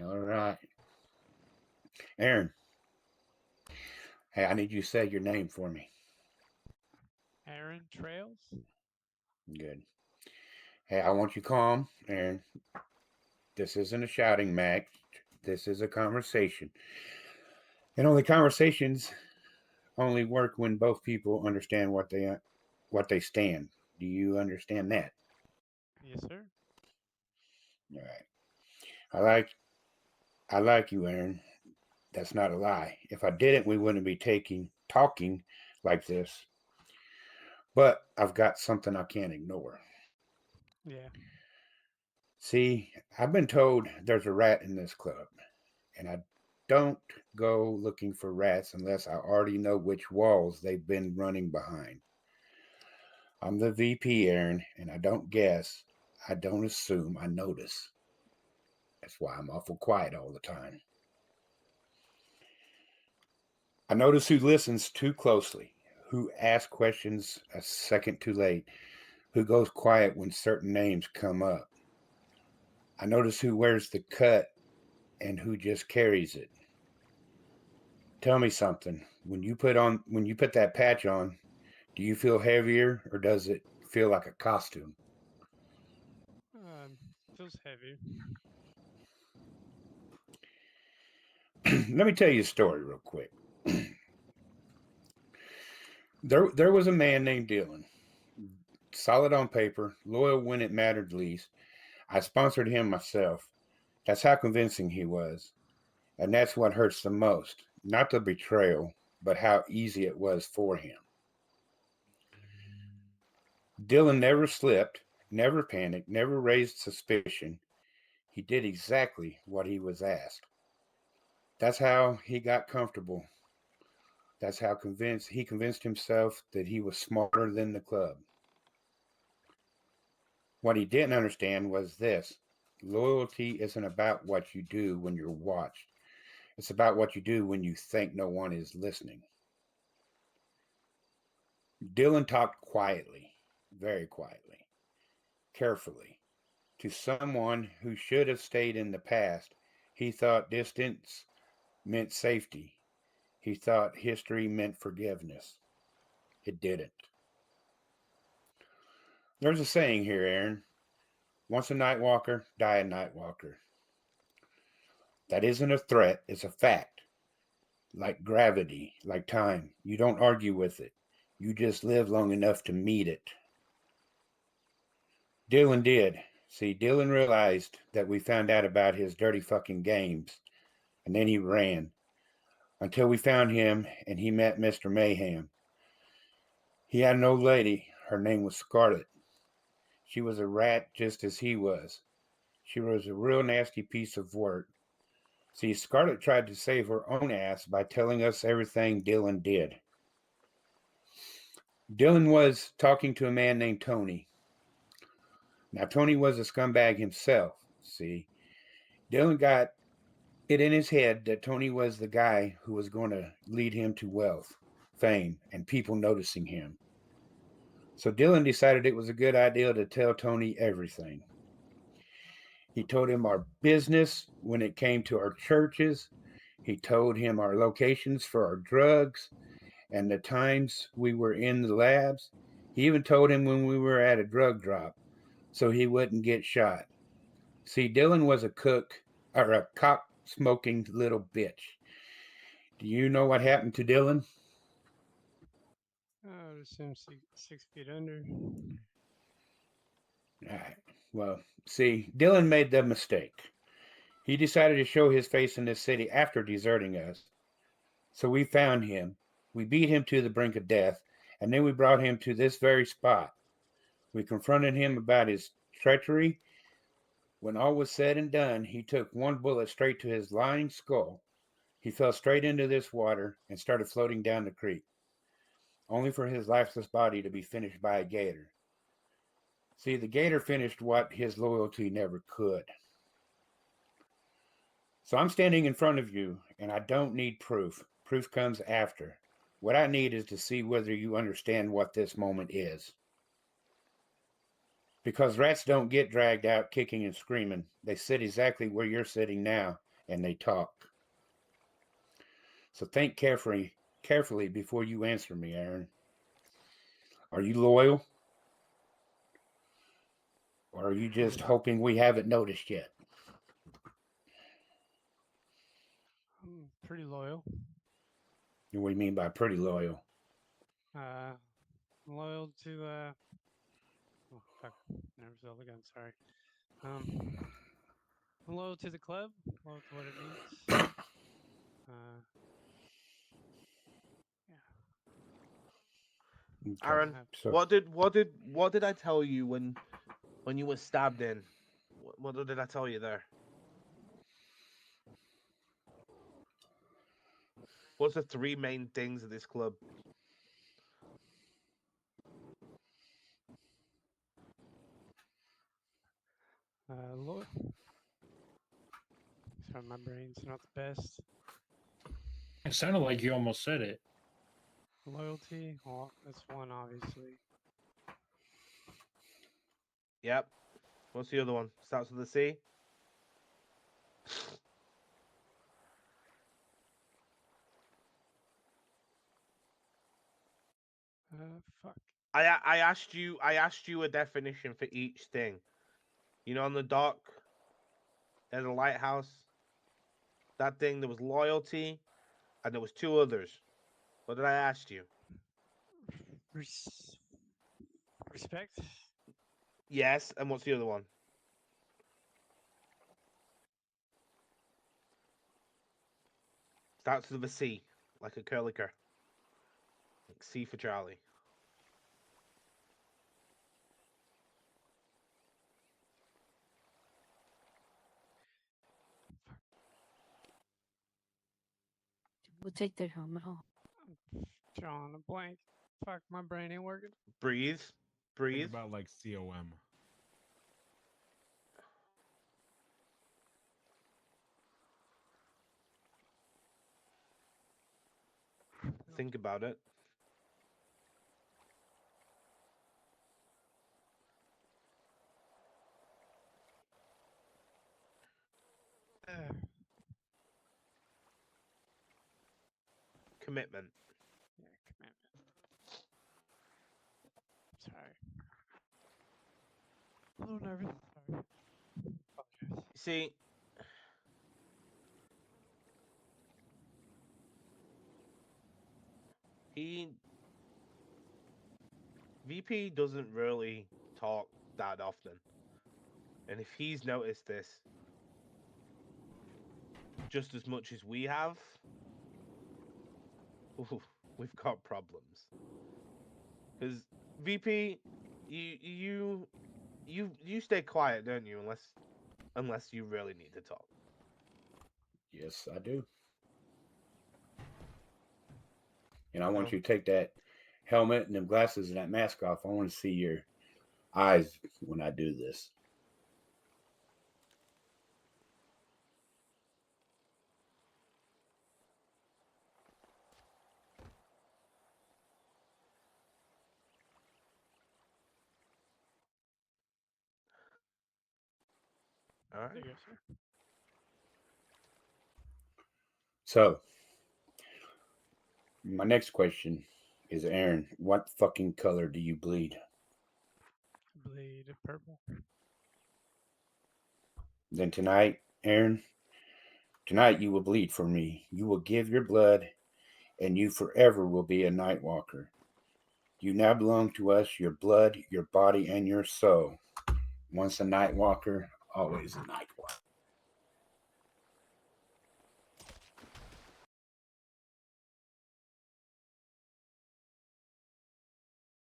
All right. Aaron, hey, I need you to say your name for me. Aaron Trails? Good. Hey, I want you calm, Aaron. This isn't a shouting match. This is a conversation. And only conversations only work when both people understand what they stand. Do you understand that? Yes, sir. All right. I like I like you, Aaron. That's not a lie. If I didn't, we wouldn't be talking like this. But I've got something I can't ignore. Yeah. See, I've been told there's a rat in this club, and I don't go looking for rats unless I already know which walls they've been running behind. I'm the VP, Aaron, and I don't guess, I don't assume, I notice. That's why I'm awful quiet all the time. I notice who listens too closely, who asks questions a second too late, who goes quiet when certain names come up. I notice who wears the cut and who just carries it. Tell me something. When you put that patch on, do you feel heavier or does it feel like a costume? Feels heavy. Let me tell you a story real quick. There was a man named Dylan, solid on paper, loyal when it mattered least. I sponsored him myself. That's how convincing he was. And that's what hurts the most. Not the betrayal, but how easy it was for him. Dylan never slipped, never panicked, never raised suspicion. He did exactly what he was asked. That's how he got comfortable. That's how he convinced himself that he was smarter than the club. What he didn't understand was this: loyalty isn't about what you do when you're watched. It's about what you do when you think no one is listening. Dylan talked quietly, very quietly, carefully. To someone who should have stayed in the past, he thought distance meant safety. He thought history meant forgiveness. It didn't. There's a saying here, Aaron. Once a Nightwalker, die a Nightwalker. That isn't a threat, it's a fact. Like gravity, like time. You don't argue with it. You just live long enough to meet it. Dylan did. See, Dylan realized that we found out about his dirty fucking games, and then he ran. Until we found him and he met Mr. Mayhem. He had an old lady. Her name was Scarlet. She was a rat just as he was. She was a real nasty piece of work. See, Scarlet tried to save her own ass by telling us everything Dylan did. Dylan was talking to a man named Tony. Now, Tony was a scumbag himself. See, Dylan got it in his head that Tony was the guy who was going to lead him to wealth, fame, and people noticing him. So Dylan decided it was a good idea to tell Tony everything. He told him our business when it came to our churches. He told him our locations for our drugs and the times we were in the labs. He even told him when we were at a drug drop so he wouldn't get shot. See, Dylan was a cook or a cop smoking little bitch. Do you know what happened to Dylan? I would assume 6 feet under. All right. Well, see, Dylan made the mistake. He decided to show his face in this city after deserting us. So we found him. We beat him to the brink of death, and then we brought him to this very spot. We confronted him about his treachery. When all was said and done, he took one bullet straight to his lying skull. He fell straight into this water and started floating down the creek, only for his lifeless body to be finished by a gator. See, the gator finished what his loyalty never could. So I'm standing in front of you, and I don't need proof. Proof comes after. What I need is to see whether you understand what this moment is. Because rats don't get dragged out kicking and screaming. They sit exactly where you're sitting now, and they talk. So think carefully before you answer me, Aaron. Are you loyal? Or are you just hoping we haven't noticed yet? I'm pretty loyal. What do you mean by pretty loyal? Loyal to oh fuck, never saw the gun. Sorry. I'm loyal to the club. Loyal to what it means. Uh, yeah. Okay. Aaron, So what did I tell you when you were stabbed in? What did I tell you there? What's the three main things of this club? Loyal. Sorry, my brain's not the best. It sounded like you almost said it. Loyalty. Well, that's one, obviously. Yep. What's the other one? Starts with a C. Fuck. I asked you a definition for each thing. You know, on the dock, there's a lighthouse. That thing, there was loyalty, and there was two others. What did I ask you? Respect. Yes, and what's the other one? Starts with a C, like a curlicker. Like C for Charlie. We'll take their helmet off. Drawing a blank. Fuck, my brain ain't working. Breathe. Think Breathe. about like COM. Think about it. Commitment. Yeah, commitment. Sorry. A little nervous. Sorry. Apologize. See, VP doesn't really talk that often. And if he's noticed this just as much as we have, ooh, we've got problems. Because VP, you stay quiet, don't you? Unless you really need to talk. yes, I do. And I want No. you to take that helmet and them glasses and that mask off. I want to see your eyes when I do this. All right. There you go, sir. So, my next question is, Aaron, what fucking color do you bleed? Bleed purple. Then tonight, Aaron, tonight you will bleed for me. You will give your blood, and you forever will be a Nightwalker. You now belong to us, your blood, your body, and your soul. Once a Nightwalker, always a Nightwalker.